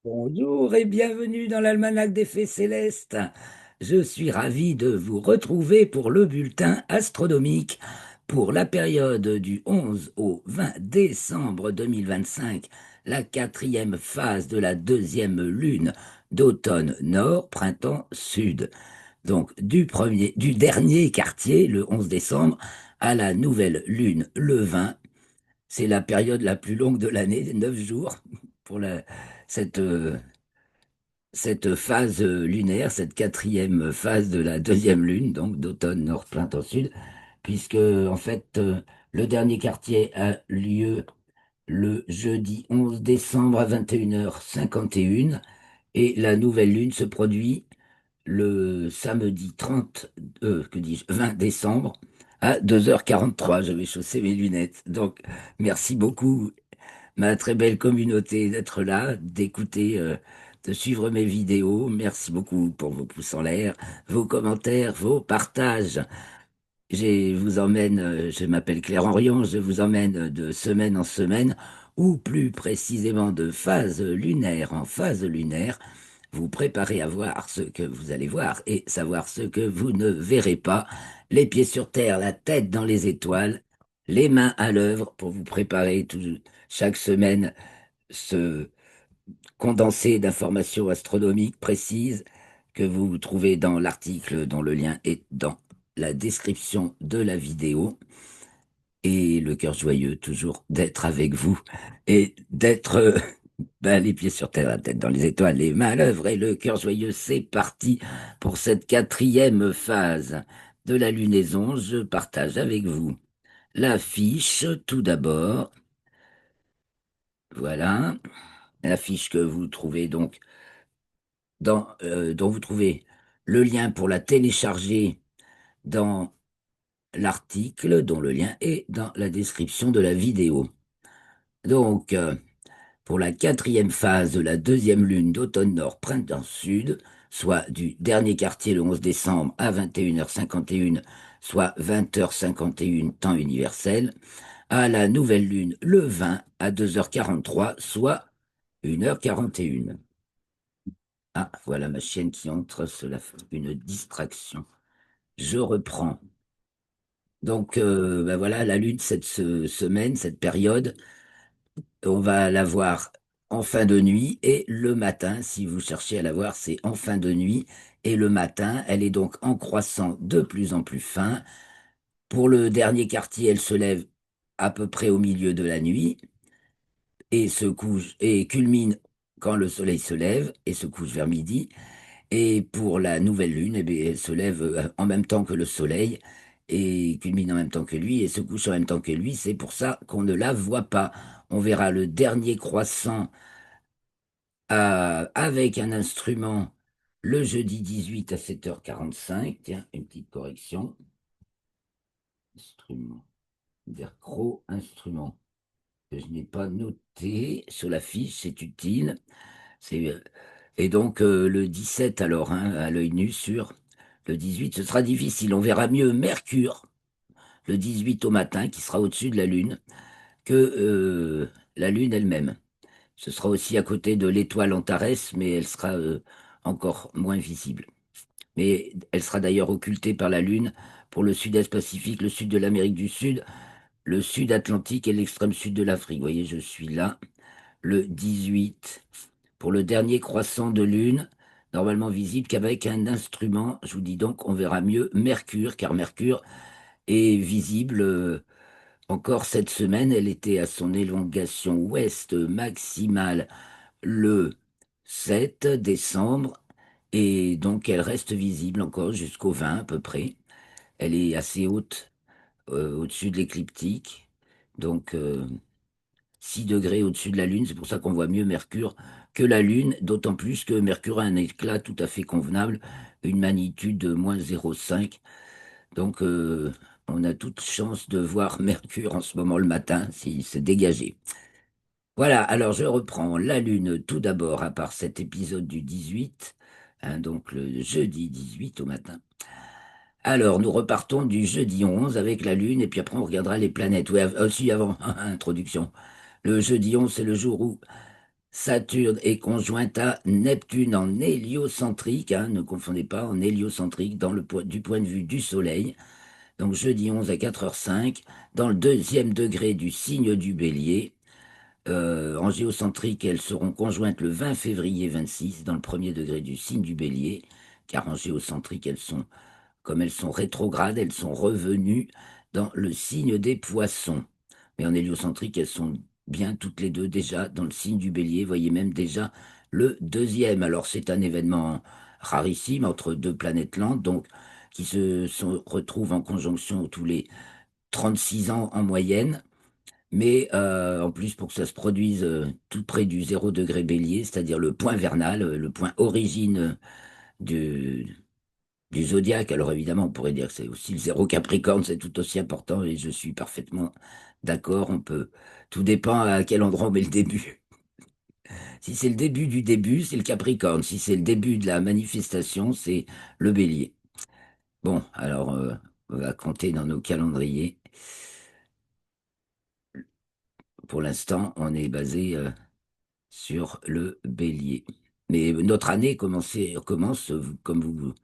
Bonjour et bienvenue dans l'Almanach des Faits Célestes. Je suis ravi de vous retrouver pour le bulletin astronomique pour la période du 11 au 20 décembre 2025, la quatrième phase de la deuxième lune d'automne nord, printemps sud. Donc du dernier quartier, le 11 décembre, à la nouvelle lune, le 20. C'est la période la plus longue de l'année, 9 jours, pour cette, euh, cette phase lunaire, cette quatrième phase de la deuxième lune, donc d'automne nord, printemps sud, puisque en fait, le dernier quartier a lieu le jeudi 11 décembre à 21h51 et la nouvelle lune se produit le samedi 30, que dis-je, 20 décembre à 2h43. Je vais chausser mes lunettes. Donc, merci beaucoup ma très belle communauté d'être là, d'écouter, de suivre mes vidéos. Merci beaucoup pour vos pouces en l'air, vos commentaires, vos partages. Vous emmène, je m'appelle Claire Henrion, je vous emmène de semaine en semaine, ou plus précisément de phase lunaire en phase lunaire, vous préparez à voir ce que vous allez voir et savoir ce que vous ne verrez pas, les pieds sur terre, la tête dans les étoiles, les mains à l'œuvre pour vous préparer chaque semaine ce condensé d'informations astronomiques précises que vous trouvez dans l'article dont le lien est dans la description de la vidéo. Et le cœur joyeux, toujours d'être avec vous et d'être ben, les pieds sur terre, la tête dans les étoiles, les mains à l'œuvre et le cœur joyeux. C'est parti pour cette quatrième phase de la lunaison. Je partage avec vous l'affiche tout d'abord. Voilà, l'affiche que vous trouvez donc dont vous trouvez le lien pour la télécharger dans l'article, dont le lien est dans la description de la vidéo. Donc, pour la quatrième phase de la deuxième lune d'automne nord, printemps sud, soit du dernier quartier le 11 décembre à 21h51, soit 20h51 temps universel, à la nouvelle lune le 20 à 2h43, soit 1h41. Ah, voilà ma chienne qui entre, cela fait une distraction. Je reprends. Donc, ben voilà, la lune, cette semaine, cette période, on va la voir en fin de nuit et le matin. Si vous cherchez à la voir, c'est en fin de nuit et le matin. Elle est donc en croissant de plus en plus fin. Pour le dernier quartier, elle se lève à peu près au milieu de la nuit et se couche et culmine quand le soleil se lève et se couche vers midi. Et pour la nouvelle lune, eh bien, elle se lève en même temps que le soleil et culmine en même temps que lui et se couche en même temps que lui. C'est pour ça qu'on ne la voit pas. On verra le dernier croissant avec un instrument le jeudi 18 à 7h45. Tiens, une petite correction. Instrument. Vercro, instrument. Que je n'ai pas noté sur la fiche, c'est utile. C'est Et donc, le 17, alors, hein, à l'œil nu sur le 18, ce sera difficile. On verra mieux Mercure, le 18 au matin, qui sera au-dessus de la Lune, que la Lune elle-même. Ce sera aussi à côté de l'étoile Antares, mais elle sera encore moins visible. Mais elle sera d'ailleurs occultée par la Lune pour le sud-est Pacifique, le sud de l'Amérique du Sud, le sud Atlantique et l'extrême sud de l'Afrique. Vous voyez, je suis là, le 18. Pour le dernier croissant de lune, normalement visible qu'avec un instrument. Je vous dis donc, on verra mieux Mercure, car Mercure est visible encore cette semaine. Elle était à son élongation ouest maximale le 7 décembre, et donc elle reste visible encore jusqu'au 20 à peu près. Elle est assez haute au-dessus de l'écliptique, donc 6 degrés au-dessus de la Lune. C'est pour ça qu'on voit mieux Mercure que la Lune, d'autant plus que Mercure a un éclat tout à fait convenable, une magnitude de -0,5. Donc, on a toute chance de voir Mercure en ce moment le matin, s'il s'est dégagé. Voilà, alors je reprends la Lune tout d'abord, à part cet épisode du 18, hein, donc le jeudi 18 au matin. Alors, nous repartons du jeudi 11 avec la Lune, et puis après on regardera les planètes. Oui, aussi avant, introduction. Le jeudi 11, c'est le jour où Saturne est conjointe à Neptune en héliocentrique, hein, ne confondez pas, en héliocentrique, du point de vue du Soleil. Donc jeudi 11 à 4h05, dans le deuxième degré du signe du Bélier. En géocentrique, elles seront conjointes le 20 février 26, dans le premier degré du signe du Bélier, car en géocentrique, comme elles sont rétrogrades, elles sont revenues dans le signe des Poissons. Mais en héliocentrique, elles sont bien toutes les deux déjà dans le signe du Bélier. Voyez même déjà le deuxième. Alors c'est un événement rarissime entre deux planètes lentes, donc qui retrouvent en conjonction tous les 36 ans en moyenne. Mais en plus, pour que ça se produise tout près du 0 degré Bélier, c'est-à-dire le point vernal, le point origine du, du zodiaque. Alors évidemment, on pourrait dire que c'est aussi le 0 Capricorne, c'est tout aussi important, et je suis parfaitement d'accord. Tout dépend à quel endroit on met le début. Si c'est le début du début, c'est le Capricorne. Si c'est le début de la manifestation, c'est le Bélier. Bon, alors on va compter dans nos calendriers. Pour l'instant, on est basé sur le Bélier. Mais notre année commence, comme vous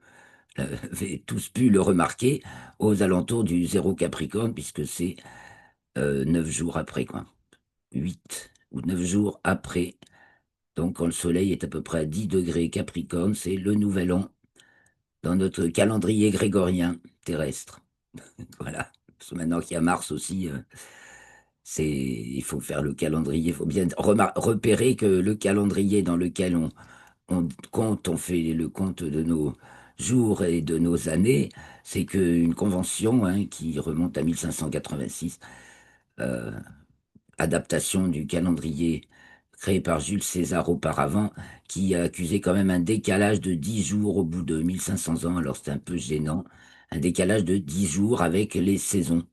avez tous pu le remarquer, aux alentours du 0 Capricorne, puisque c'est 9 jours après, quoi. 8 ou 9 jours après. Donc, quand le Soleil est à peu près à 10 degrés Capricorne, c'est le nouvel an dans notre calendrier grégorien terrestre. Voilà. Parce que maintenant qu'il y a Mars aussi, il faut faire le calendrier. Il faut bien repérer que le calendrier dans lequel on fait le compte de nos jours et de nos années, c'est qu'une convention hein, qui remonte à 1586, euh, adaptation du calendrier créé par Jules César auparavant, qui a accusé quand même un décalage de 10 jours au bout de 1500 ans. Alors c'est un peu gênant, un décalage de 10 jours avec les saisons.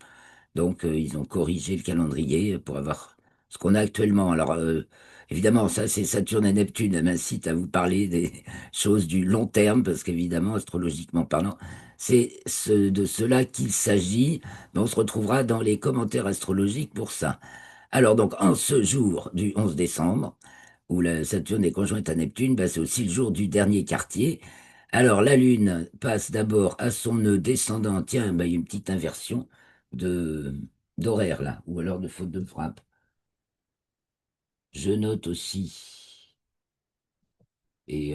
Donc, ils ont corrigé le calendrier pour avoir ce qu'on a actuellement. Alors, évidemment, ça, c'est Saturne et Neptune. Elle m'incite à vous parler des choses du long terme, parce qu'évidemment, astrologiquement parlant, de cela qu'il s'agit. Mais on se retrouvera dans les commentaires astrologiques pour ça. Alors, donc, en ce jour du 11 décembre, où la Saturne est conjointe à Neptune, bah, c'est aussi le jour du dernier quartier. Alors, la Lune passe d'abord à son nœud descendant. Tiens, bah, il y a une petite inversion de d'horaire là, ou alors de faute de frappe. Je note aussi, et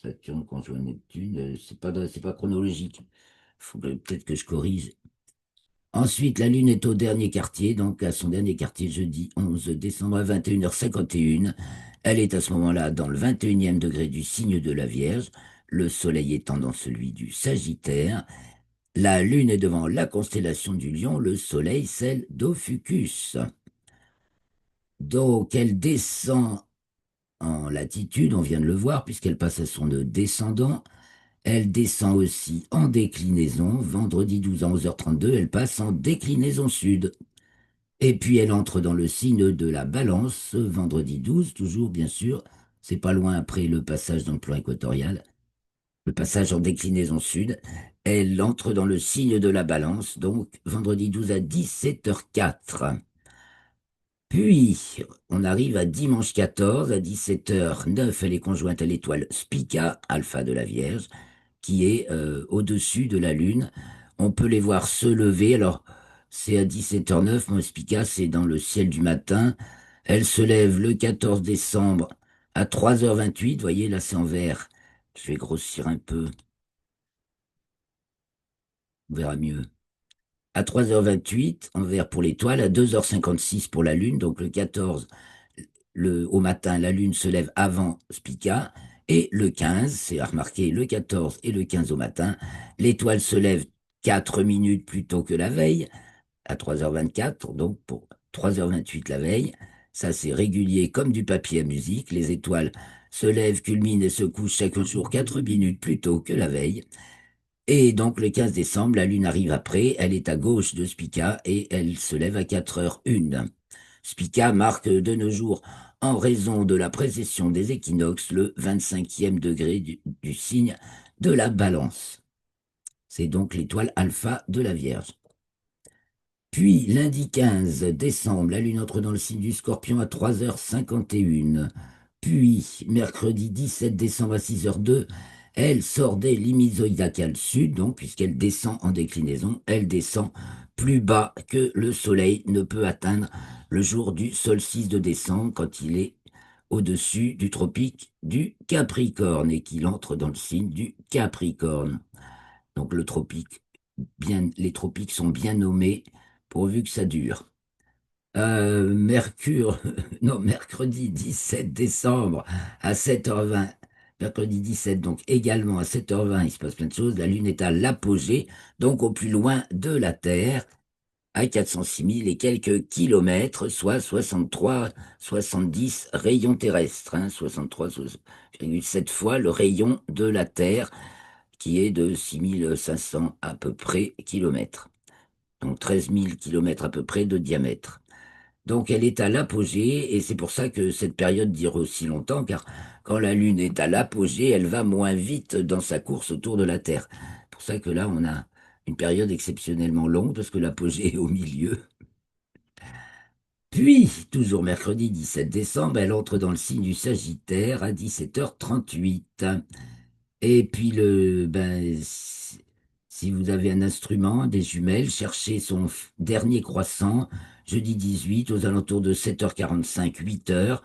Saturne conjoint Neptune, c'est pas chronologique. Faudrait peut-être que je corrige. Ensuite, la Lune est au dernier quartier, donc à son dernier quartier jeudi 11 décembre à 21h51. Elle est à ce moment-là dans le 21e degré du signe de la Vierge, le Soleil étant dans celui du Sagittaire. La Lune est devant la constellation du Lion, le Soleil celle d'Ophiuchus. Donc elle descend en latitude, on vient de le voir, puisqu'elle passe à son nœud descendant. Elle descend aussi en déclinaison. Vendredi 12 à 11h32, elle passe en déclinaison sud. Et puis elle entre dans le signe de la Balance, vendredi 12, toujours bien sûr. C'est pas loin après le passage dans le plan équatorial, le passage en déclinaison sud. Elle entre dans le signe de la Balance, donc vendredi 12 à 17h04. Puis, on arrive à dimanche 14 à 17h09. Elle est conjointe à l'étoile Spica, alpha de la Vierge, qui est au-dessus de la Lune. On peut les voir se lever. Alors, c'est à 17h09. Moi, Spica, c'est dans le ciel du matin. Elle se lève le 14 décembre à 3h28. Vous voyez, là, c'est en vert. Je vais grossir un peu. On verra mieux. À 3h28, en vert pour l'étoile. À 2h56 pour la Lune. Donc, le 14 au matin, la Lune se lève avant Spica, et le 15, c'est à remarquer, le 14 et le 15 au matin, l'étoile se lève 4 minutes plus tôt que la veille, à 3h24, donc pour 3h28 la veille. Ça, c'est régulier comme du papier à musique. Les étoiles se lèvent, culminent et se couchent chaque jour 4 minutes plus tôt que la veille. Et donc, le 15 décembre, la Lune arrive après, elle est à gauche de Spica et elle se lève à 4h01. Spica marque de nos jours, en raison de la précession des équinoxes, le 25e degré du signe de la Balance. C'est donc l'étoile alpha de la Vierge. Puis lundi 15 décembre, la Lune entre dans le signe du Scorpion à 3h51. Puis mercredi 17 décembre à 6h02, elle sort des limites zodiacales sud, donc puisqu'elle descend en déclinaison, elle descend plus bas que le Soleil ne peut atteindre le jour du solstice de décembre quand il est au-dessus du tropique du Capricorne et qu'il entre dans le signe du Capricorne. Donc le tropique, les tropiques sont bien nommés pourvu que ça dure. Mercure, non, mercredi 17 décembre à 7h20, mercredi 17, donc également à 7h20, il se passe plein de choses. La Lune est à l'apogée, donc au plus loin de la Terre, à 406 000 et quelques kilomètres, soit 63, 70 rayons terrestres, 63,7 fois le rayon de la Terre, qui est de 6500 à peu près kilomètres. Donc 13 000 kilomètres à peu près de diamètre. Donc elle est à l'apogée et c'est pour ça que cette période dure aussi longtemps, car quand la Lune est à l'apogée, elle va moins vite dans sa course autour de la Terre. C'est pour ça que là, on a une période exceptionnellement longue parce que l'apogée est au milieu. Puis, toujours mercredi 17 décembre, elle entre dans le signe du Sagittaire à 17h38. Et puis, si vous avez un instrument, des jumelles, cherchez son dernier croissant, jeudi 18, aux alentours de 7h45, 8h.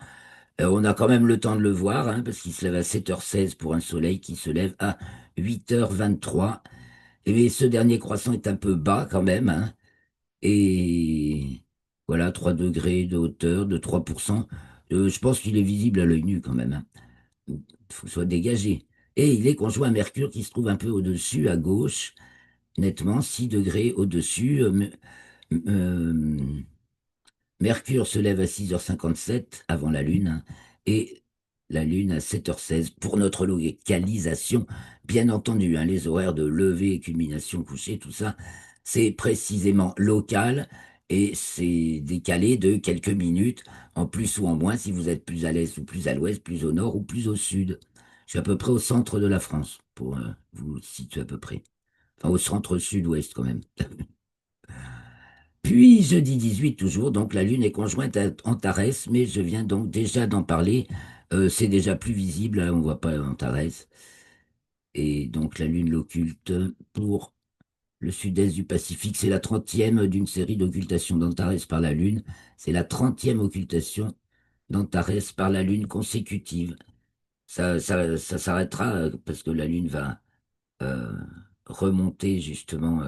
On a quand même le temps de le voir, parce qu'il se lève à 7h16 pour un soleil qui se lève à 8h23. Et ce dernier croissant est un peu bas quand même, et voilà, 3 degrés de hauteur, de 3%. Je pense qu'il est visible à l'œil nu quand même. Il faut que ce soit dégagé. Et il est conjoint à Mercure qui se trouve un peu au-dessus, à gauche, nettement 6 degrés au-dessus. Euh, Mercure se lève à 6h57 avant la Lune, et la Lune à 7h16 pour notre localisation. Bien entendu, les horaires de lever, culmination, coucher, tout ça, c'est précisément local et c'est décalé de quelques minutes en plus ou en moins si vous êtes plus à l'est ou plus à l'ouest, plus au nord ou plus au sud. Je suis à peu près au centre de la France pour vous situer à peu près. Enfin, au centre sud-ouest quand même. Puis jeudi 18 toujours, donc la Lune est conjointe à Antares, mais je viens donc déjà d'en parler. C'est déjà plus visible, on voit pas Antares. Et donc la Lune l'occulte pour le sud-est du Pacifique. C'est la 30e d'une série d'occultations d'Antares par la Lune. C'est la 30e occultation d'Antares par la Lune consécutive. Ça s'arrêtera parce que la Lune va euh, remonter justement.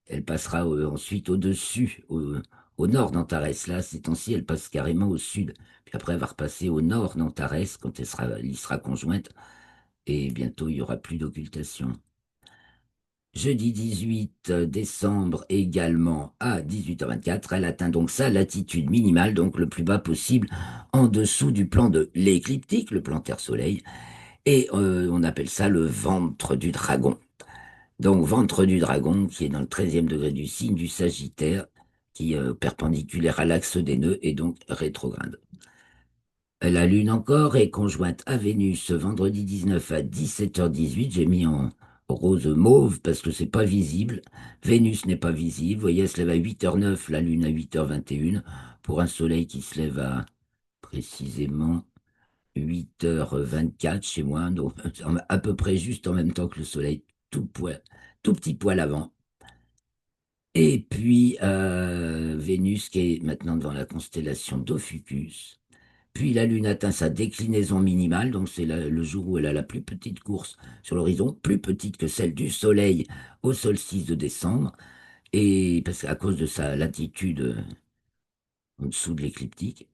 Elle passera ensuite au-dessus, au nord d'Antares. Là, ces temps-ci, elle passe carrément au sud. Puis après, elle va repasser au nord d'Antares quand elle y sera conjointe. Et bientôt, il n'y aura plus d'occultation. Jeudi 18 décembre également à 18h24, elle atteint donc sa latitude minimale, donc le plus bas possible, en dessous du plan de l'écliptique, le plan Terre-Soleil. Et on appelle ça le ventre du dragon. Donc, ventre du dragon, qui est dans le 13e degré du signe du Sagittaire, qui est perpendiculaire à l'axe des nœuds et donc rétrograde. La Lune encore est conjointe à Vénus ce vendredi 19 à 17h18. J'ai mis en rose mauve parce que c'est pas visible. Vénus n'est pas visible. Vous voyez, elle se lève à 8h09, la Lune à 8h21, pour un soleil qui se lève à précisément 8h24 chez moi, donc à peu près juste en même temps que le soleil, tout petit poil avant. Et puis Vénus qui est maintenant dans la constellation d'Ophiuchus. Puis la Lune atteint sa déclinaison minimale, donc c'est le jour où elle a la plus petite course sur l'horizon, plus petite que celle du Soleil au solstice de décembre, et parce qu'à cause de sa latitude en dessous de l'écliptique.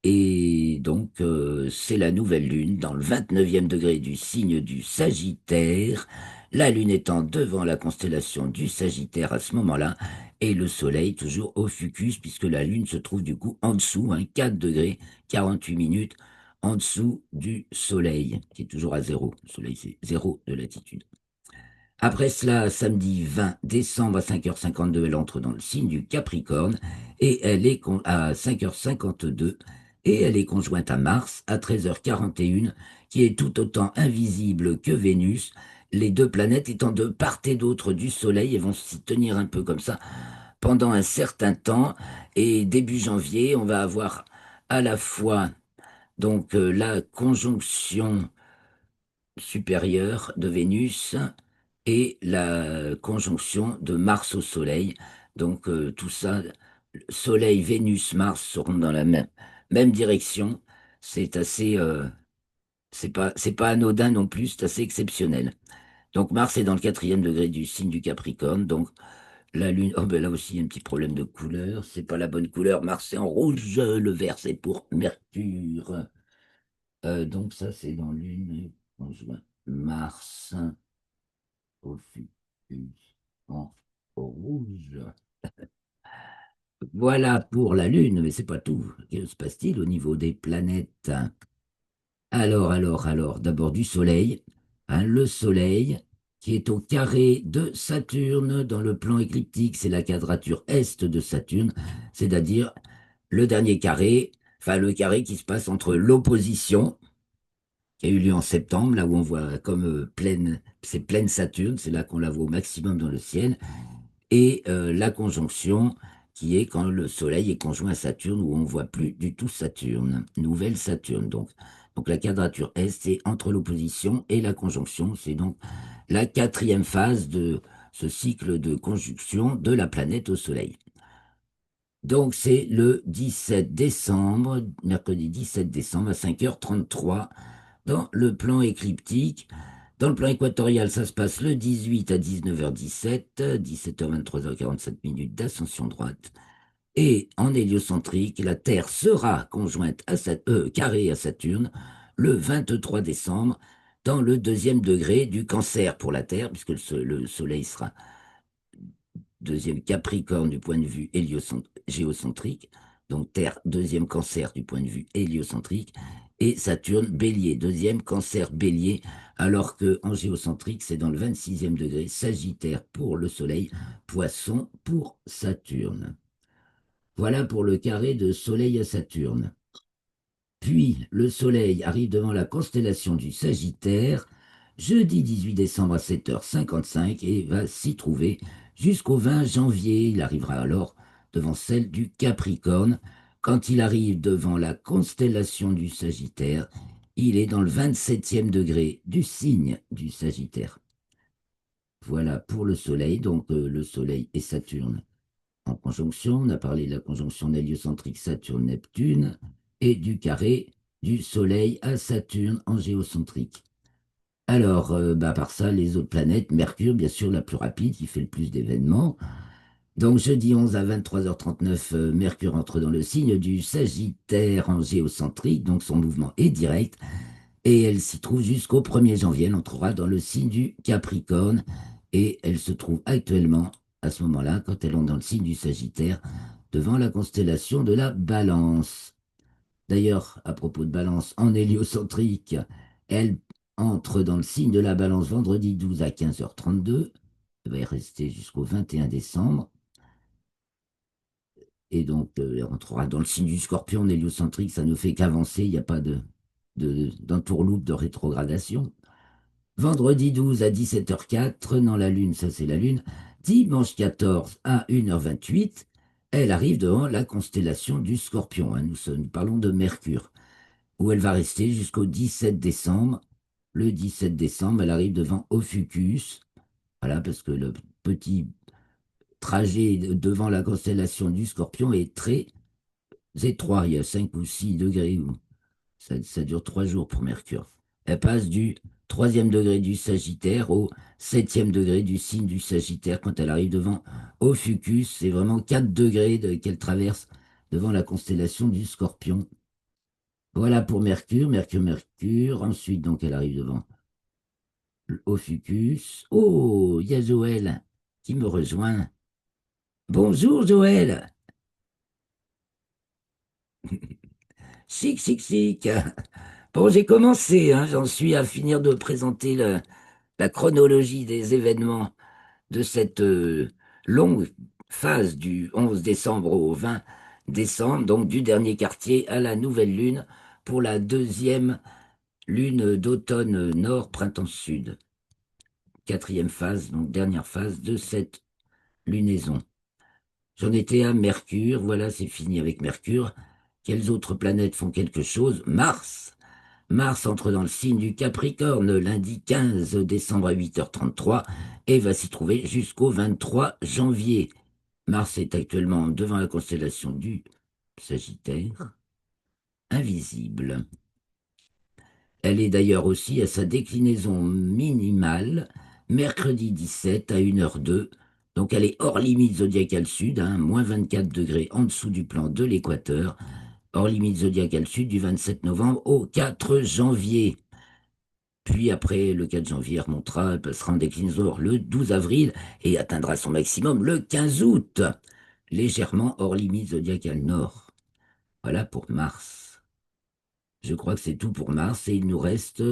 Et donc, c'est la nouvelle lune dans le 29e degré du signe du Sagittaire, la lune étant devant la constellation du Sagittaire à ce moment-là, et le soleil toujours au fucus, puisque la lune se trouve du coup en dessous, 4 degrés, 48 minutes, en dessous du soleil, qui est toujours à zéro. Le soleil, c'est zéro de latitude. Après cela, samedi 20 décembre à 5h52, elle entre dans le signe du Capricorne et elle est à 5h52 et elle est conjointe à Mars à 13h41, qui est tout autant invisible que Vénus les deux planètes étant de part et d'autre du Soleil et vont s'y tenir un peu comme ça pendant un certain temps. Et début janvier, on va avoir à la fois la conjonction supérieure de Vénus et la conjonction de Mars au Soleil. Tout ça, Soleil, Vénus, Mars seront dans la même direction. C'est assez, c'est pas anodin non plus, c'est assez exceptionnel. Donc Mars est dans le quatrième degré du signe du Capricorne. Donc la Lune, oh ben là aussi il y a un petit problème de couleur. C'est pas la bonne couleur. Mars est en rouge, le vert c'est pour Mercure. Donc ça c'est dans Lune, conjoint Mars au fucus en rouge. Voilà pour la Lune, mais c'est pas tout. Que se passe-t-il au niveau des planètes? Alors, d'abord du Soleil. Hein, le Soleil, qui est au carré de Saturne dans le plan écliptique, c'est la quadrature est de Saturne, c'est-à-dire le dernier carré, enfin le carré qui se passe entre l'opposition, qui a eu lieu en septembre, là où on voit comme pleine, c'est pleine Saturne, c'est là qu'on la voit au maximum dans le ciel, et la conjonction qui est quand le Soleil est conjoint à Saturne, où on ne voit plus du tout Saturne, nouvelle Saturne donc. Donc la quadrature S, c'est entre l'opposition et la conjonction, c'est donc la quatrième phase de ce cycle de conjonction de la planète au Soleil. Donc c'est le 17 décembre, mercredi 17 décembre à 5h33 dans le plan écliptique. Dans le plan équatorial, ça se passe le 18 à 19h17, 17h, 23h47 minutes d'ascension droite. Et en héliocentrique, la Terre sera conjointe à carrée à Saturne le 23 décembre dans le deuxième degré du Cancer pour la Terre, puisque le Soleil sera deuxième Capricorne du point de vue géocentrique, donc Terre, deuxième Cancer du point de vue héliocentrique, et Saturne, Bélier, deuxième Cancer, Bélier, alors que en géocentrique, c'est dans le 26e degré, Sagittaire pour le Soleil, Poisson pour Saturne. Voilà pour le carré de Soleil à Saturne. Puis le Soleil arrive devant la constellation du Sagittaire jeudi 18 décembre à 7h55 et va s'y trouver jusqu'au 20 janvier. Il arrivera alors devant celle du Capricorne. Quand il arrive devant la constellation du Sagittaire, il est dans le 27e degré du signe du Sagittaire. Voilà pour le Soleil, le Soleil et Saturne en conjonction. On a parlé de la conjonction héliocentrique Saturne-Neptune et du carré du Soleil à Saturne en géocentrique. Alors, par ça, les autres planètes, Mercure, bien sûr, la plus rapide, qui fait le plus d'événements. Donc, jeudi 11 à 23h39, Mercure entre dans le signe du Sagittaire en géocentrique, donc son mouvement est direct. Et elle s'y trouve jusqu'au 1er janvier. Elle entrera dans le signe du Capricorne. Et elle se trouve actuellement, à ce moment-là, quand elle entre dans le signe du Sagittaire, devant la constellation de la Balance. D'ailleurs, à propos de Balance, en héliocentrique, elle entre dans le signe de la Balance vendredi 12 à 15h32. Elle va y rester jusqu'au 21 décembre. Et donc, elle rentrera dans le signe du Scorpion en héliocentrique. Ça ne fait qu'avancer. Il n'y a pas d'entourloupe de rétrogradation. Vendredi 12 à 17h04, dans la Lune, ça c'est la Lune. Dimanche 14 à 1h28, elle arrive devant la constellation du Scorpion. Hein. Nous parlons de Mercure, où elle va rester jusqu'au 17 décembre. Le 17 décembre, elle arrive devant Ophiuchus. Voilà, parce que le petit trajet devant la constellation du Scorpion est très étroit. Il y a 5 ou 6 degrés. Ça dure 3 jours pour Mercure. Elle passe du troisième degré du Sagittaire au septième degré du signe du Sagittaire quand elle arrive devant Ophiuchus. C'est vraiment 4 degrés qu'elle traverse devant la constellation du Scorpion. Voilà pour Mercure, Mercure, Mercure. Ensuite, donc, elle arrive devant Ophiuchus. Oh, il y a Joël qui me rejoint. Bonjour Joël. Chic, chic, chic. Bon, j'ai commencé, hein, j'en suis à finir de présenter la chronologie des événements de cette longue phase du 11 décembre au 20 décembre, donc du dernier quartier à la nouvelle lune pour la deuxième lune d'automne nord, printemps sud. quatrième phase, donc dernière phase de cette lunaison. J'en étais à Mercure, voilà, c'est fini avec Mercure. Quelles autres planètes font quelque chose? Mars. Mars entre dans le signe du Capricorne lundi 15 décembre à 8h33 et va s'y trouver jusqu'au 23 janvier. Mars est actuellement devant la constellation du Sagittaire, invisible. Elle est d'ailleurs aussi à sa déclinaison minimale, mercredi 17 à 1h02. Donc elle est hors limite zodiacale sud, hein, moins 24 degrés en dessous du plan de l'équateur, hors limite zodiacale sud du 27 novembre au 4 janvier. Puis après, le 4 janvier remontera, elle passera en déclinaison le 12 avril et atteindra son maximum le 15 août, légèrement hors limite zodiacale nord. Voilà pour Mars. Je crois que c'est tout pour Mars et il nous reste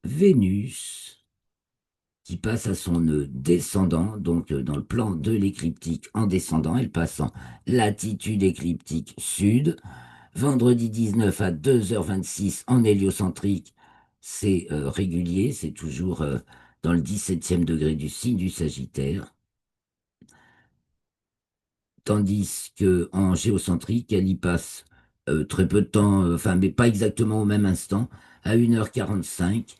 Vénus qui passe à son nœud descendant, donc dans le plan de l'écliptique en descendant, elle passe en latitude écliptique sud. Vendredi 19 à 2h26 en héliocentrique, c'est régulier, c'est toujours dans le 17e degré du signe du Sagittaire. Tandis que en géocentrique, elle y passe très peu de temps, enfin, mais pas exactement au même instant, à 1h45.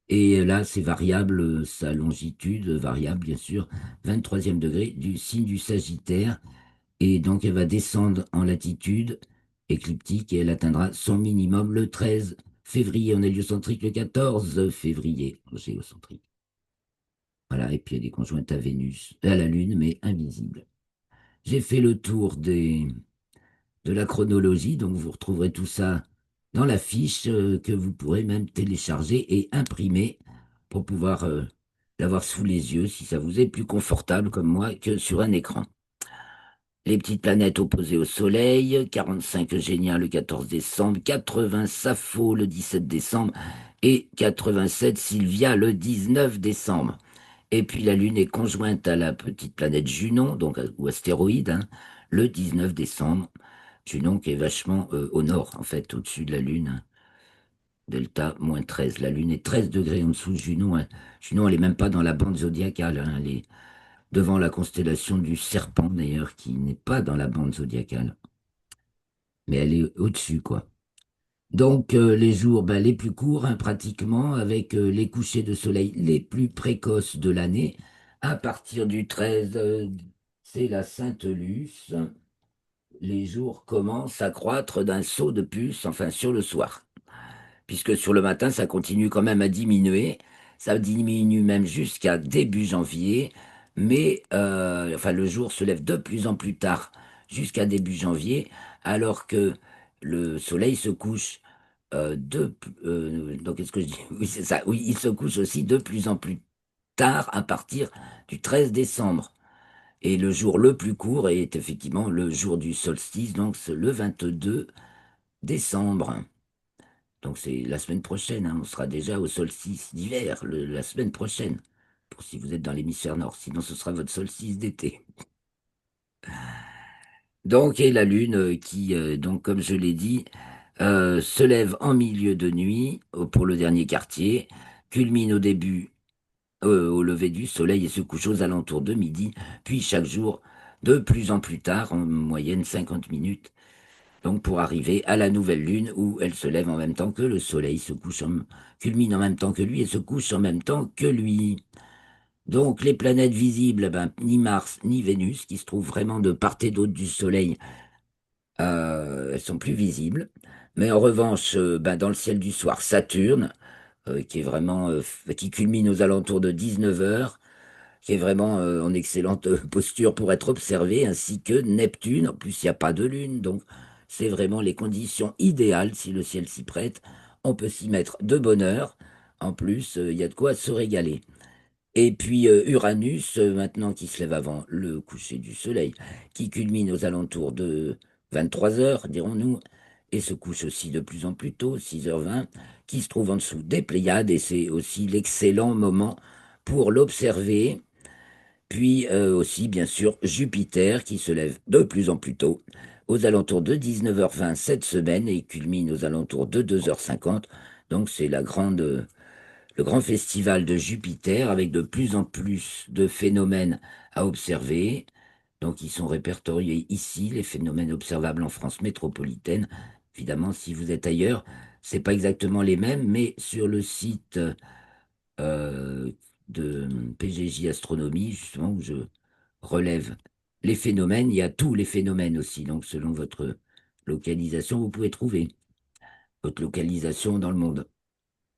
Et là, c'est variable, sa longitude, variable bien sûr, 23e degré du signe du Sagittaire. Et donc, elle va descendre en latitude écliptique et elle atteindra son minimum le 13 février en héliocentrique, le 14 février en géocentrique. Voilà, et puis elle est conjointe à Vénus, à la Lune, mais invisible. J'ai fait le tour de la chronologie, donc vous retrouverez tout ça dans la fiche que vous pourrez même télécharger et imprimer pour pouvoir l'avoir sous les yeux si ça vous est plus confortable comme moi que sur un écran. Les petites planètes opposées au Soleil, 45 Eugénia le 14 décembre, 80 Sappho le 17 décembre et 87 Sylvia le 19 décembre. Et puis la Lune est conjointe à la petite planète Junon, donc ou astéroïde, hein, le 19 décembre. Junon qui est vachement au nord, en fait, au-dessus de la Lune, hein. Delta moins 13. La Lune est 13 degrés en dessous de Junon, hein. Junon, elle est même pas dans la bande zodiacale, hein. Elle est devant la constellation du Serpent, d'ailleurs, qui n'est pas dans la bande zodiacale. Mais elle est au-dessus, quoi. Donc, les jours ben, les plus courts, hein, pratiquement, avec les couchers de soleil les plus précoces de l'année, à partir du 13, c'est la Sainte-Luce. Les jours commencent à croître d'un saut de puce, enfin sur le soir. Puisque sur le matin, ça continue quand même à diminuer. Ça diminue même jusqu'à début janvier, mais enfin, le jour se lève de plus en plus tard jusqu'à début janvier, alors que le soleil se couche donc qu'est-ce que je dis? Oui, c'est ça. Oui, il se couche aussi de plus en plus tard à partir du 13 décembre. Et le jour le plus court est effectivement le jour du solstice, donc c'est le 22 décembre. Donc c'est la semaine prochaine, hein, on sera déjà au solstice d'hiver, la semaine prochaine, pour si vous êtes dans l'hémisphère nord. Sinon, ce sera votre solstice d'été. Donc, et la Lune qui, donc comme je l'ai dit, se lève en milieu de nuit pour le dernier quartier, culmine au début, au lever du soleil et se couche aux alentours de midi, puis chaque jour de plus en plus tard, en moyenne 50 minutes. Donc pour arriver à la nouvelle lune où elle se lève en même temps que le soleil, culmine en même temps que lui et se couche en même temps que lui. Donc les planètes visibles, ben, ni Mars ni Vénus, qui se trouvent vraiment de part et d'autre du soleil, elles sont plus visibles. Mais en revanche, ben, dans le ciel du soir, Saturne, qui est vraiment, qui culmine aux alentours de 19 heures, qui est vraiment en excellente posture pour être observé, ainsi que Neptune. En plus, il n'y a pas de lune, donc c'est vraiment les conditions idéales si le ciel s'y prête. On peut s'y mettre de bonne heure. En plus, il y a de quoi se régaler. Et puis Uranus, maintenant qui se lève avant le coucher du soleil, qui culmine aux alentours de 23 heures, dirons-nous, et se couche aussi de plus en plus tôt, 6h20, qui se trouve en dessous des Pléiades, et c'est aussi l'excellent moment pour l'observer. Puis aussi, bien sûr, Jupiter qui se lève de plus en plus tôt, aux alentours de 19h20 cette semaine et culmine aux alentours de 2h50. Donc c'est le grand festival de Jupiter avec de plus en plus de phénomènes à observer. Donc, ils sont répertoriés ici, les phénomènes observables en France métropolitaine. Évidemment, si vous êtes ailleurs, c'est pas exactement les mêmes, mais sur le site euh, de PGJ Astronomie, justement, où je relève les phénomènes, il y a tous les phénomènes aussi. Donc, selon votre localisation, vous pouvez trouver votre localisation dans le monde.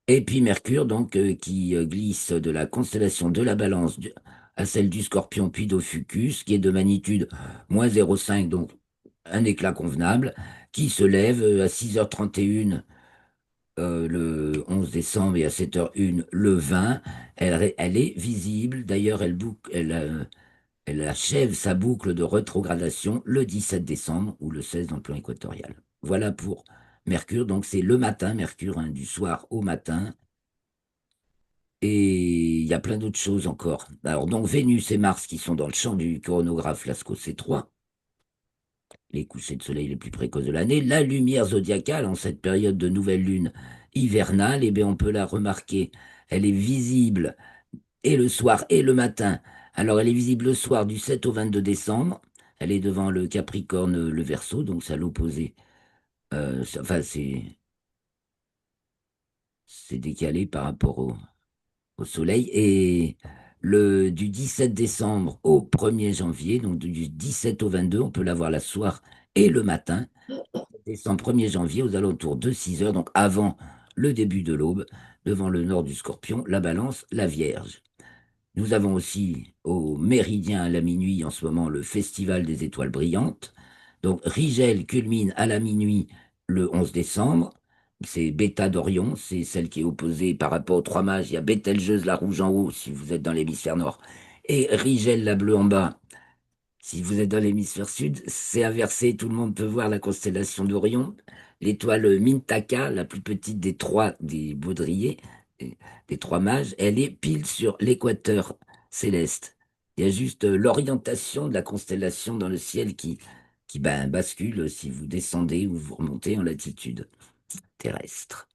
Et puis Mercure, donc, qui glisse de la constellation de la Balance à celle du Scorpion, puis d'Ophiuchus, qui est de magnitude -0,5, donc un éclat convenable, qui se lève à 6h31 le 11 décembre et à 7h01 le 20. Elle est visible. D'ailleurs, elle achève sa boucle de rétrogradation le 17 décembre ou le 16 dans le plan équatorial. Voilà pour Mercure. Donc, c'est le matin, Mercure, hein, du soir au matin. Et il y a plein d'autres choses encore. Alors, donc, Vénus et Mars qui sont dans le champ du chronographe Lascaux C3, les couchers de soleil les plus précoces de l'année. La lumière zodiacale en cette période de nouvelle lune hivernale, eh bien, on peut la remarquer. Elle est visible et le soir et le matin. Alors, elle est visible le soir du 7 au 22 décembre. Elle est devant le Capricorne, le Verseau, donc c'est à l'opposé. Enfin, c'est décalé par rapport au soleil. Et du 17 décembre au 1er janvier, donc du 17 au 22, on peut la voir la soir et le matin. Décembre 1er janvier, aux alentours de 6 heures, donc avant le début de l'aube, devant le nord du Scorpion, la Balance, la Vierge. Nous avons aussi au méridien à la minuit en ce moment le Festival des étoiles brillantes. Donc Rigel culmine à la minuit le 11 décembre. C'est Bêta d'Orion, c'est celle qui est opposée par rapport aux trois mages. Il y a Bételgeuse la rouge en haut si vous êtes dans l'hémisphère nord et Rigel la bleue en bas. Si vous êtes dans l'hémisphère sud, c'est inversé. Tout le monde peut voir la constellation d'Orion. L'étoile Mintaka, la plus petite des trois des baudriers, des, des trois mages, elle est pile sur l'équateur céleste. Il y a juste l'orientation de la constellation dans le ciel qui bascule si vous descendez ou vous remontez en latitude terrestre.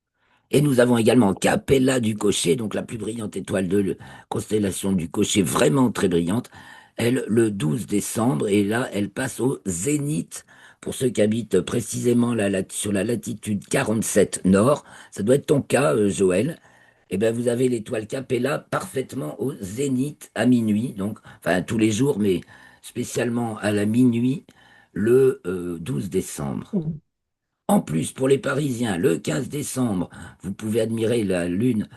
Et nous avons également Capella du Cocher, donc la plus brillante étoile de la constellation du Cocher, vraiment très brillante. Elle, le 12 décembre, et là, elle passe au zénith. Pour ceux qui habitent précisément sur la latitude 47 nord, ça doit être ton cas, Joël. Eh bien, vous avez l'étoile Capella parfaitement au zénith à minuit, donc, enfin, tous les jours, mais spécialement à la minuit, le 12 décembre. En plus, pour les Parisiens, le 15 décembre, vous pouvez admirer la lune,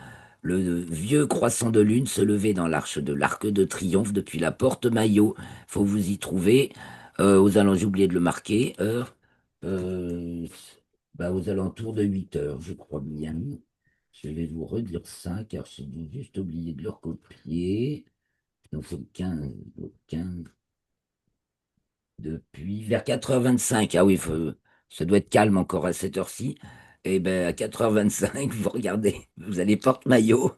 le vieux croissant de lune se lever dans l'Arc de Triomphe depuis la porte Maillot. Faut vous y trouver. Aux alentours, j'ai oublié de le marquer, heure, euh, aux alentours de 8 heures, je crois bien. Je vais vous redire ça, car j'ai juste oublié de le recopier. Donc c'est le 15 depuis vers 4h25. Ah oui, ça doit être calme encore à cette heure-ci. Et ben à 4h25, vous regardez, vous allez porte-maillot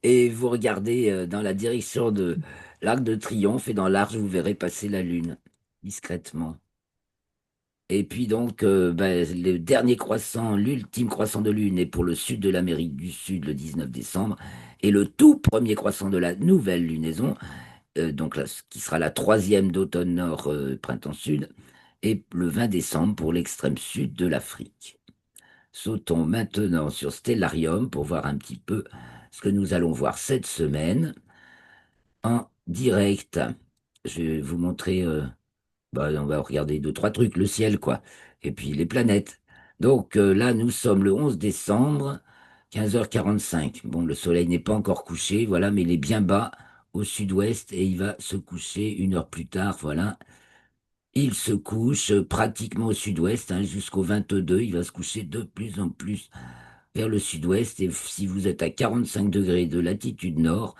et vous regardez dans la direction de l'Arc de Triomphe et dans l'arche, vous verrez passer la lune discrètement. Et puis donc, le dernier croissant, l'ultime croissant de lune est pour le sud de l'Amérique du Sud le 19 décembre. Et le tout premier croissant de la nouvelle lunaison, donc là, ce qui sera la troisième d'automne nord, printemps sud, et le 20 décembre pour l'extrême sud de l'Afrique. Sautons maintenant sur Stellarium pour voir un petit peu ce que nous allons voir cette semaine en direct. Je vais vous montrer, on va regarder deux, trois trucs, le ciel, quoi, et puis les planètes. Donc là, nous sommes le 11 décembre, 15h45. Bon, le soleil n'est pas encore couché, voilà, mais il est bien bas au sud-ouest et il va se coucher une heure plus tard, voilà. Il se couche pratiquement au sud-ouest, hein, jusqu'au 22. Il va se coucher de plus en plus vers le sud-ouest. Et si vous êtes à 45 degrés de latitude nord,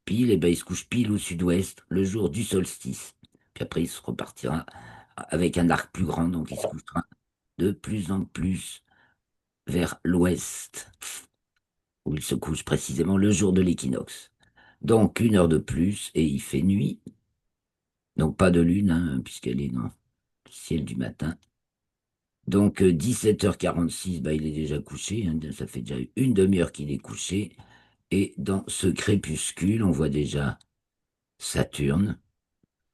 pile, et ben, il se couche pile au sud-ouest le jour du solstice. Puis après, il se repartira avec un arc plus grand, donc il se couchera de plus en plus vers l'ouest, où il se couche précisément le jour de l'équinoxe. Donc une heure de plus et il fait nuit. Donc pas de lune, hein, puisqu'elle est dans le ciel du matin. Donc 17h46, il est déjà couché, hein, ça fait déjà une demi-heure qu'il est couché. Et dans ce crépuscule, on voit déjà Saturne.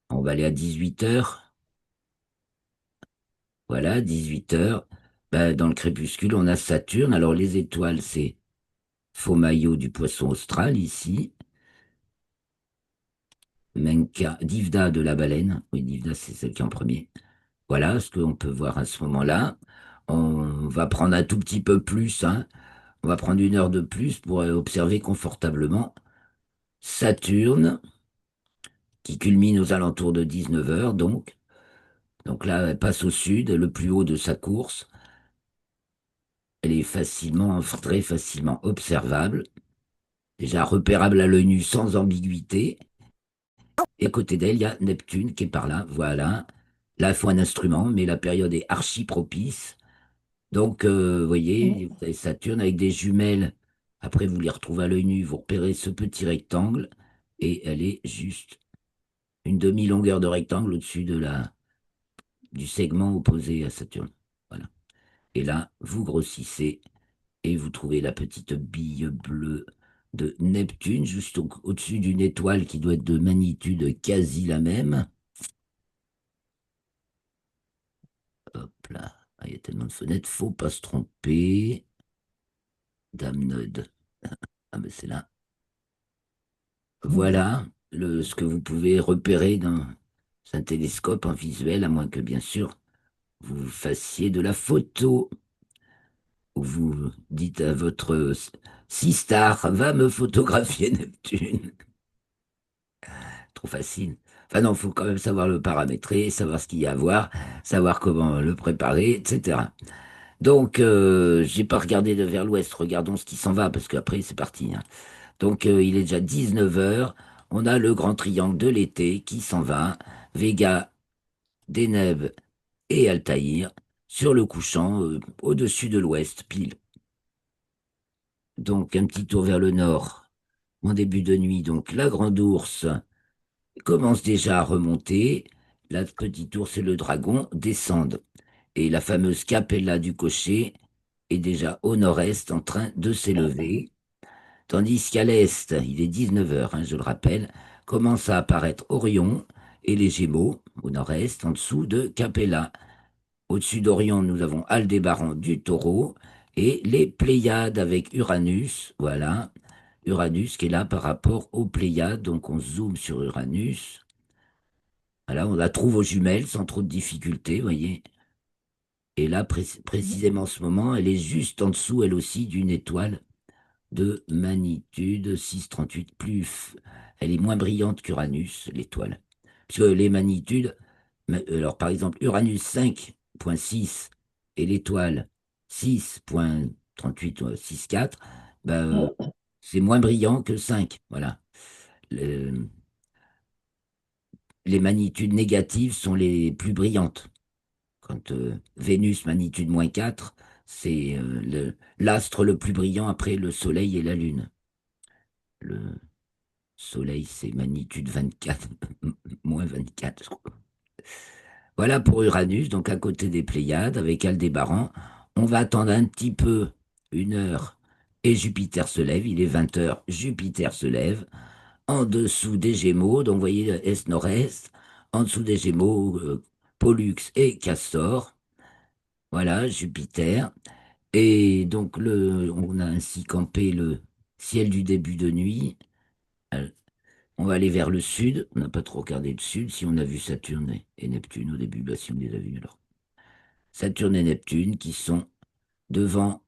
On va aller à 18 heures. Voilà, 18 heures. Ben, dans le crépuscule, on a Saturne. Alors, les étoiles, c'est faux maillot du poisson austral ici. Menka, Divda de la baleine. Oui, Divda, c'est celle qui est en premier. Voilà ce qu'on peut voir à ce moment-là. On va prendre un tout petit peu plus, hein. On va prendre 1 heure de plus pour observer confortablement Saturne, qui culmine aux alentours de 19 heures, donc. Donc là, elle passe au sud, le plus haut de sa course. Elle est très facilement observable, déjà repérable à l'œil nu sans ambiguïté. Et à côté d'elle, il y a Neptune qui est par là, voilà. Là, il faut un instrument, mais la période est archi propice. Donc, vous voyez, vous avez Saturne avec des jumelles. Après, vous les retrouvez à l'œil nu, vous repérez ce petit rectangle, et elle est juste une demi-longueur de rectangle au-dessus du segment opposé à Saturne. Voilà. Et là, vous grossissez et vous trouvez la petite bille bleue de Neptune, juste au-dessus d'une étoile qui doit être de magnitude quasi la même. Hop là, ah, il y a tellement de fenêtres, faut pas se tromper. Dame Node. Ah ben c'est là. Voilà ce que vous pouvez repérer dans un télescope en visuel, à moins que bien sûr vous fassiez de la photo, ou vous dites à votre star, va me photographier Neptune. Trop facile. Enfin non, il faut quand même savoir le paramétrer, savoir ce qu'il y a à voir, savoir comment le préparer, etc. Donc, j'ai pas regardé vers l'ouest, regardons ce qui s'en va, parce qu'après, c'est parti, hein. Donc, il est déjà 19 heures. On a le grand triangle de l'été qui s'en va. Vega, Deneb et Altaïr sur le couchant, au-dessus de l'ouest, pile. Donc, un petit tour vers le nord en début de nuit. Donc, la grande ours commence déjà à remonter. La petite ours et le dragon descendent. Et la fameuse capella du cocher est déjà au nord-est en train de s'élever. Tandis qu'à l'est, il est 19 heures, hein, je le rappelle, commence à apparaître Orion et les Gémeaux au nord-est, en dessous de Capella. Au-dessus d'Orion, nous avons Aldébaran du Taureau et les Pléiades avec Uranus. Voilà, Uranus qui est là par rapport aux Pléiades. Donc on zoome sur Uranus. Voilà, on la trouve aux jumelles sans trop de difficultés, vous voyez. Et là, précisément en ce moment, elle est juste en dessous, elle aussi, d'une étoile de magnitude 6,38 plus. Elle est moins brillante qu'Uranus, l'étoile. Parce que les magnitudes, alors par exemple, Uranus 5,6 et l'étoile 6,38 ou 6,4, ben, c'est moins brillant que 5. Voilà. Le- les magnitudes négatives sont les plus brillantes. Quand Vénus, magnitude -4, c'est l'astre le plus brillant après le Soleil et la Lune. Le Soleil, c'est magnitude 24, -24, je crois. Voilà pour Uranus, donc à côté des Pléiades, avec Aldébaran. On va attendre un petit peu, 1 heure, et Jupiter se lève. Il est 20 heures, Jupiter se lève. En dessous des Gémeaux, donc vous voyez est-nord-est, en dessous des Gémeaux, Pollux et Castor. Voilà, Jupiter. Et donc, on a ainsi campé le ciel du début de nuit. Euh, On va aller vers le sud. On n'a pas trop regardé le sud. Si on a vu Saturne et Neptune au début, bah, si on les a vus alors. Saturne et Neptune qui sont devant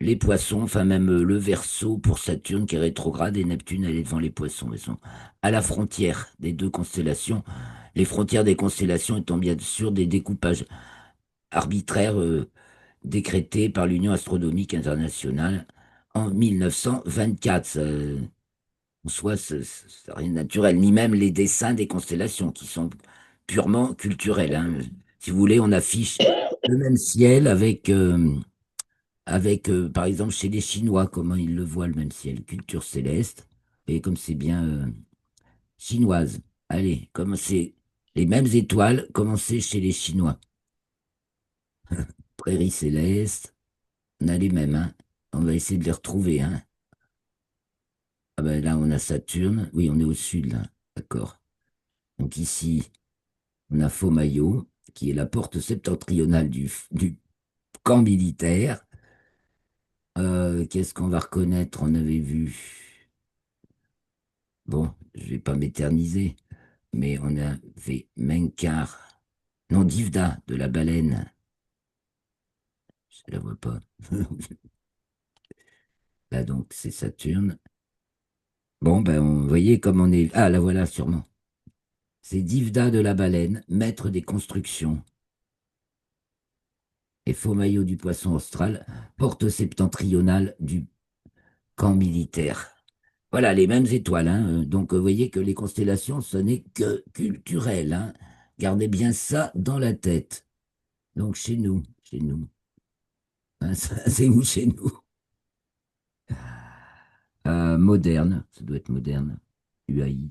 les poissons, enfin même le Verseau pour Saturne qui est rétrograde et Neptune elle est devant les poissons. Ils sont à la frontière des deux constellations. Les frontières des constellations étant bien sûr des découpages arbitraires décrétés par l'Union astronomique internationale en 1924. En soi, c'est rien de naturel, ni même les dessins des constellations qui sont purement culturels, hein. Si vous voulez, on affiche le même ciel avec, par exemple, chez les Chinois, comment ils le voient, le même ciel, culture céleste, et comme c'est bien chinoise. Allez, comme c'est les mêmes étoiles, commencez chez les Chinois. Prairie céleste, on a les mêmes, hein. On va essayer de les retrouver, hein. Ah ben là, on a Saturne. Oui, on est au sud, là. D'accord. Donc ici, on a Faux-Maillot, qui est la porte septentrionale du camp militaire. Qu'est-ce qu'on va reconnaître? On avait vu. Bon, je vais pas m'éterniser, mais on avait Menkar. Non, Divda, de la baleine. Je la vois pas. Là, donc, c'est Saturne. Bon, ben, vous voyez comme on est. Ah, la voilà, sûrement. C'est Divda de la baleine, maître des constructions, et Faux-Maillot du poisson austral, porte septentrionale du camp militaire. Voilà, les mêmes étoiles, hein. Donc, vous voyez que les constellations, ce n'est que culturel, hein. Gardez bien ça dans la tête. Donc, chez nous, chez nous. Hein, c'est où chez nous? Moderne, ça doit être moderne. UAI,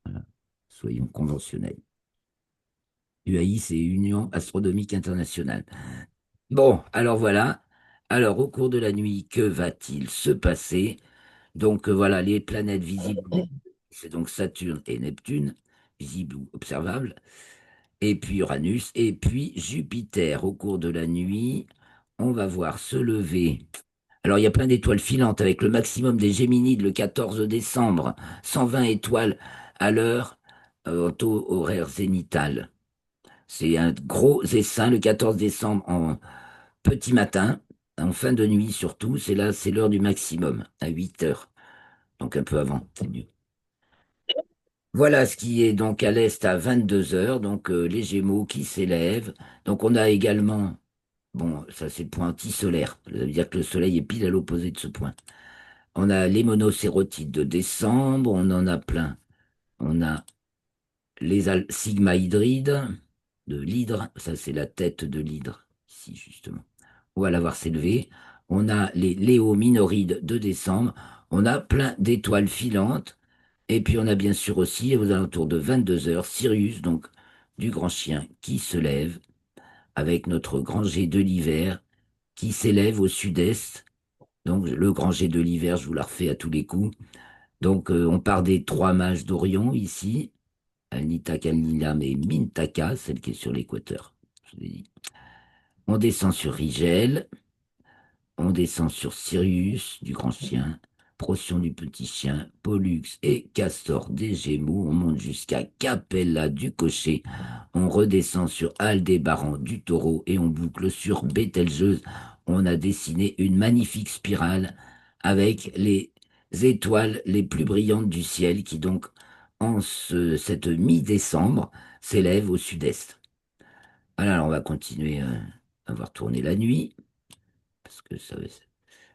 voilà. Soyons conventionnels. UAI, c'est Union Astronomique Internationale. Bon, alors voilà. Alors, au cours de la nuit, que va-t-il se passer? Donc, voilà, les planètes visibles, c'est donc Saturne et Neptune, visibles ou observables, et puis Uranus, et puis Jupiter. Au cours de la nuit, on va voir se lever. Alors, il y a plein d'étoiles filantes avec le maximum des Géminides le 14 décembre, 120 étoiles à l'heure au taux horaire zénital. C'est un gros essaim le 14 décembre en petit matin, en fin de nuit surtout. C'est là, c'est l'heure du maximum, à 8 heures. Donc un peu avant, c'est mieux. Voilà ce qui est donc à l'est à 22 heures, donc les Gémeaux qui s'élèvent. Donc on a également, bon, ça c'est le point anti-solaire. Ça veut dire que le Soleil est pile à l'opposé de ce point. On a les monocérotides de décembre, on en a plein. On a les sigma hydrides de l'hydre, ça c'est la tête de l'hydre, ici justement. On va la voir s'élever. On a les léominorides de décembre. On a plein d'étoiles filantes. Et puis on a bien sûr aussi, aux alentours de 22 heures, Sirius, donc du grand chien, qui se lève avec notre grand jet de l'hiver qui s'élève au sud-est. Donc le grand jet de l'hiver, je vous la refais à tous les coups. Donc on part des trois mages d'Orion ici, Alnita, Kalnilam et Mintaka, celle qui est sur l'équateur. Je l'ai dit. On descend sur Rigel, on descend sur Sirius du grand chien, Procyon du petit chien, Pollux et Castor des Gémeaux. On monte jusqu'à Capella du cocher. On redescend sur Aldébaran du taureau et on boucle sur Bételgeuse. On a dessiné une magnifique spirale avec les étoiles les plus brillantes du ciel qui donc, cette mi-décembre, s'élèvent au sud-est. Alors, on va continuer à voir tourner la nuit, parce que ça,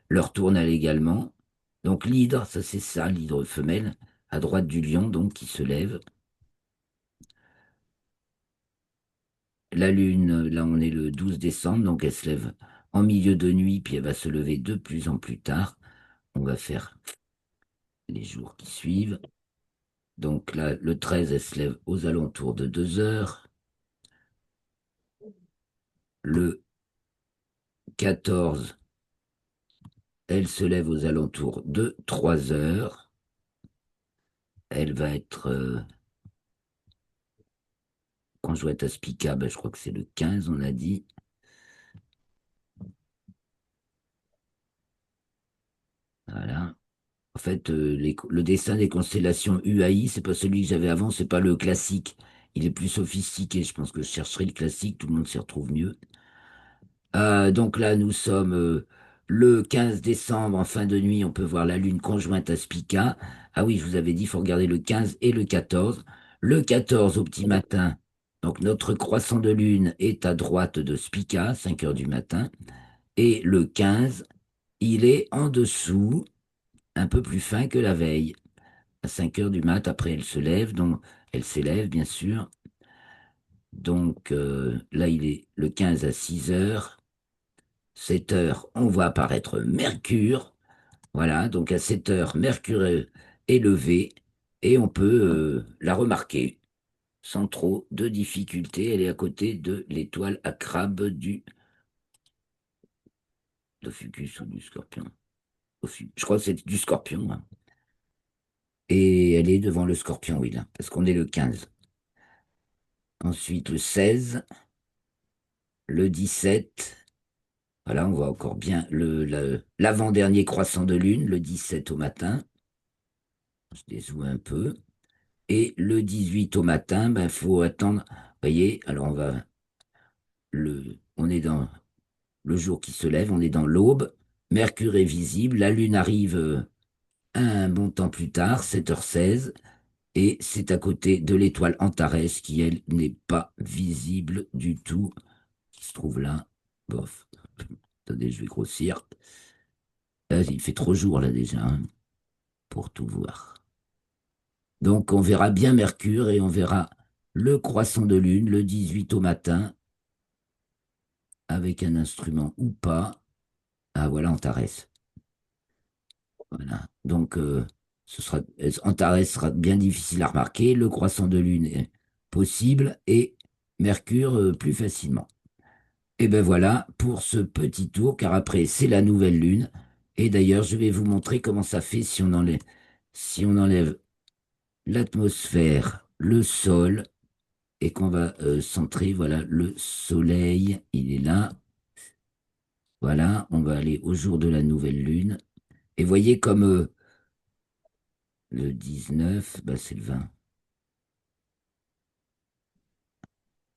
leur tournale également. Donc l'hydre, ça c'est ça, l'hydre femelle, à droite du lion, donc qui se lève. La lune, là on est le 12 décembre, donc elle se lève en milieu de nuit, puis elle va se lever de plus en plus tard. On va faire les jours qui suivent. Donc là, le 13, elle se lève aux alentours de 2 heures. Le 14, elle se lève aux alentours de 3 heures. Elle va être conjointe à Spica, ben, je crois que c'est le 15, on a dit. Voilà. En fait, le dessin des constellations UAI, c'est pas celui que j'avais avant, c'est pas le classique. Il est plus sophistiqué. Je pense que je chercherai le classique, tout le monde s'y retrouve mieux. Donc là, nous sommes le 15 décembre, en fin de nuit, on peut voir la Lune conjointe à Spica. Ah oui, je vous avais dit, il faut regarder le 15 et le 14. Le 14 au petit matin, donc notre croissant de Lune est à droite de Spica, 5 heures du matin. Et le 15, il est en dessous, un peu plus fin que la veille à 5 heures du mat. Après, elle se lève, donc elle s'élève, bien sûr. Donc là, il est le 15 à 6 heures. 7 heures, on voit apparaître Mercure. Voilà, donc à 7 heures, Mercure est levé et on peut la remarquer sans trop de difficulté. Elle est à côté de l'étoile à crabe du Ophiuchus ou du Scorpion. Je crois que c'est du Scorpion, hein. et elle est devant le Scorpion, oui, là, parce qu'on est le 15. Ensuite, le 16, le 17. Voilà, on voit encore bien l'avant-dernier croissant de lune, le 17 au matin. Je dézoome un peu. Et le 18 au matin, ben, faut attendre. Vous voyez, alors on est dans le jour qui se lève, on est dans l'aube. Mercure est visible, la lune arrive un bon temps plus tard, 7h16, et c'est à côté de l'étoile Antares qui, elle, n'est pas visible du tout, qui se trouve là. Bof. Attendez, je vais grossir. Il fait trop jour là déjà, hein, pour tout voir. Donc on verra bien Mercure et on verra le croissant de lune le 18 au matin avec un instrument ou pas. Ah voilà Antares. Voilà. Donc Antares sera bien difficile à remarquer. Le croissant de lune est possible et Mercure plus facilement. Et ben voilà pour ce petit tour, car après c'est la nouvelle lune. Et d'ailleurs, je vais vous montrer comment ça fait si on enlève l'atmosphère, le sol, et qu'on va centrer, voilà, le soleil, il est là. Voilà, on va aller au jour de la nouvelle lune. Et voyez comme le 19, bah, c'est le 20.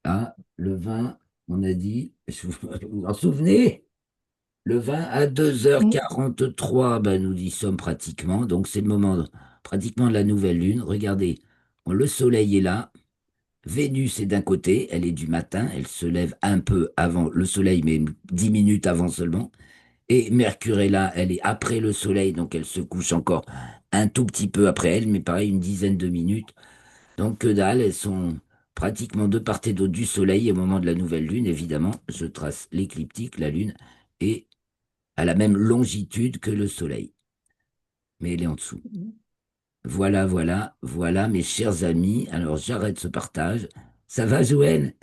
Ah, le 20, on a dit, vous vous en souvenez? Le 20 à Mm. 2h43, ben, nous y sommes pratiquement. Donc, c'est le moment pratiquement de la nouvelle lune. Regardez, le soleil est là. Vénus est d'un côté, elle est du matin. Elle se lève un peu avant le soleil, mais 10 minutes avant seulement. Et Mercure est là, elle est après le soleil, donc elle se couche encore un tout petit peu après elle, mais pareil, une dizaine de minutes. Donc, que dalle, elles sont pratiquement de part et d'autre du soleil au moment de la nouvelle lune. Évidemment, je trace l'écliptique, la lune. Et à la même longitude que le Soleil, mais elle est en dessous. Voilà, voilà, voilà, mes chers amis. Alors j'arrête ce partage. Ça va, Joël?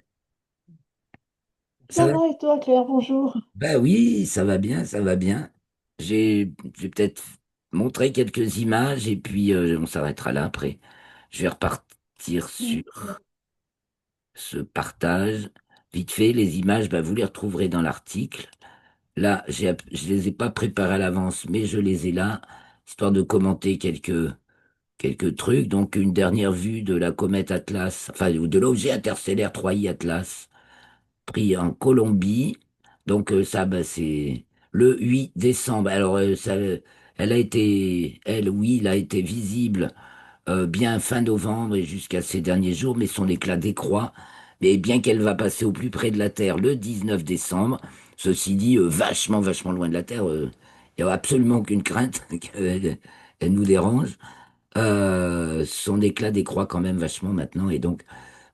Ça Ça va? va et toi, Claire, bonjour. Ben oui, ça va bien, ça va bien. Je vais peut-être montrer quelques images et puis on s'arrêtera là après. Je vais repartir Mm. sur ce partage. Vite fait, les images, ben, vous les retrouverez dans l'article. Là, je les ai pas préparées à l'avance, mais je les ai là, histoire de commenter quelques trucs. Donc, une dernière vue de la comète Atlas, enfin, ou de l'objet interstellaire 3I Atlas, pris en Colombie. Donc, ça, bah, c'est le 8 décembre. Alors, elle a été, elle, oui, il a été visible bien fin novembre et jusqu'à ces derniers jours, mais son éclat décroît. Mais bien qu'elle va passer au plus près de la Terre le 19 décembre, ceci dit, vachement, vachement loin de la Terre, il n'y a absolument aucune crainte qu'elle nous dérange. Son éclat décroît quand même vachement maintenant et donc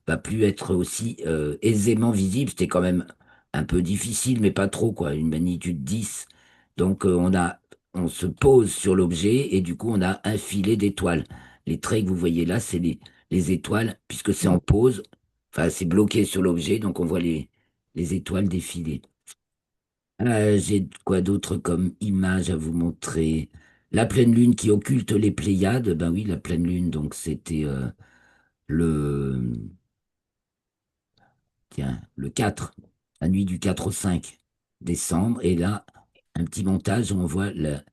va plus être aussi aisément visible. C'était quand même un peu difficile, mais pas trop, quoi, une magnitude 10. Donc on se pose sur l'objet et du coup on a un filet d'étoiles. Les traits que vous voyez là, c'est les étoiles, puisque c'est en pause, enfin c'est bloqué sur l'objet, donc on voit les étoiles défiler. J'ai quoi d'autre comme image à vous montrer? La pleine lune qui occulte les Pléiades, ben oui, la pleine lune, donc c'était le, tiens, le 4, la nuit du 4 au 5 décembre, et là, un petit montage où on voit la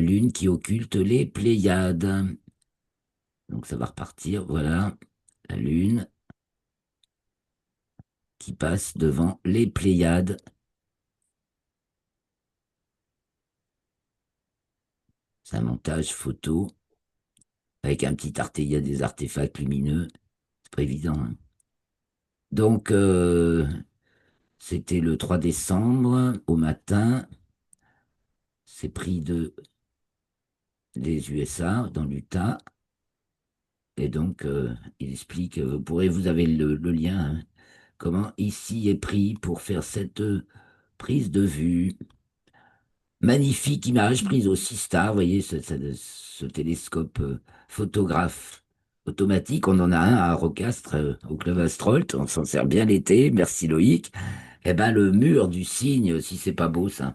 lune qui occulte les Pléiades. Donc ça va repartir, voilà, la lune qui passe devant les Pléiades. C'est un montage photo avec un petit il y a des artefacts lumineux, c'est pas évident, hein. Donc, c'était le 3 décembre au matin. C'est pris des USA dans l'Utah. Et donc, il explique, vous avez le lien, hein, comment ici est pris pour faire cette prise de vue. Magnifique image prise au Sistar, vous voyez, ce télescope photographe automatique. On en a un à Rocastre, au Club Astrolthe. On s'en sert bien l'été. Merci Loïc. Eh ben, le mur du cygne, si c'est pas beau, ça.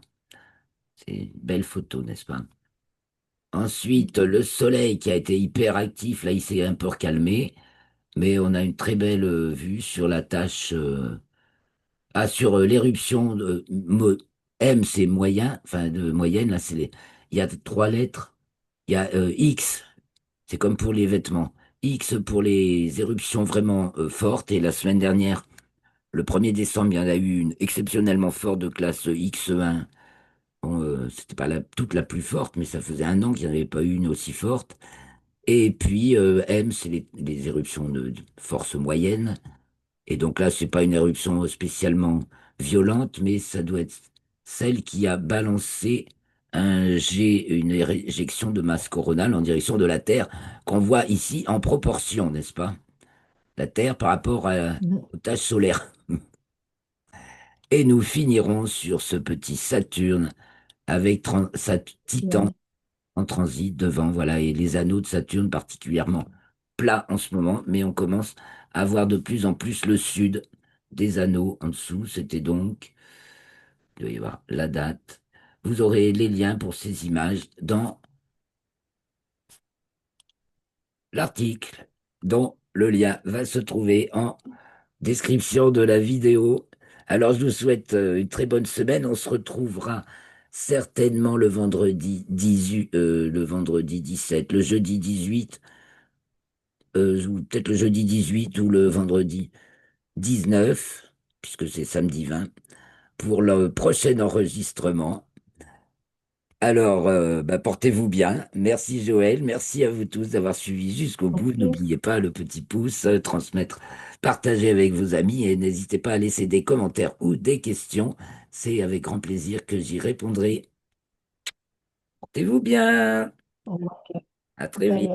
C'est une belle photo, n'est-ce pas? Ensuite, le soleil qui a été hyper actif, là, il s'est un peu calmé, mais on a une très belle vue sur la tâche, sur l'éruption de M, c'est moyen, enfin de moyenne, là, il y a trois lettres. Il y a X, c'est comme pour les vêtements. X pour les éruptions vraiment fortes, et la semaine dernière, le 1er décembre, il y en a eu une exceptionnellement forte de classe X1. Bon, c'était pas toute la plus forte, mais ça faisait un an qu'il n'y en avait pas eu une aussi forte. Et puis M, c'est les éruptions de force moyenne. Et donc là, c'est pas une éruption spécialement violente, mais ça doit être celle qui a balancé une éjection de masse coronale en direction de la Terre, qu'on voit ici en proportion, n'est-ce pas? La Terre par rapport Mhm. aux taches solaires. Et nous finirons sur ce petit Saturne avec Titan Ouais. en transit devant, voilà, et les anneaux de Saturne particulièrement plats en ce moment, mais on commence à voir de plus en plus le sud des anneaux en dessous. C'était donc, il doit y avoir la date. Vous aurez les liens pour ces images dans l'article, dont le lien va se trouver en description de la vidéo. Alors, je vous souhaite une très bonne semaine. On se retrouvera certainement le vendredi 18, le vendredi 17, le jeudi 18, ou peut-être le jeudi 18 ou le vendredi 19, puisque c'est samedi 20, pour le prochain enregistrement. Alors, bah, portez-vous bien. Merci Joël, merci à vous tous d'avoir suivi jusqu'au bout. Ok. N'oubliez pas le petit pouce, transmettre, partager avec vos amis et n'hésitez pas à laisser des commentaires ou des questions. C'est avec grand plaisir que j'y répondrai. Portez-vous bien. Au revoir. À très vite.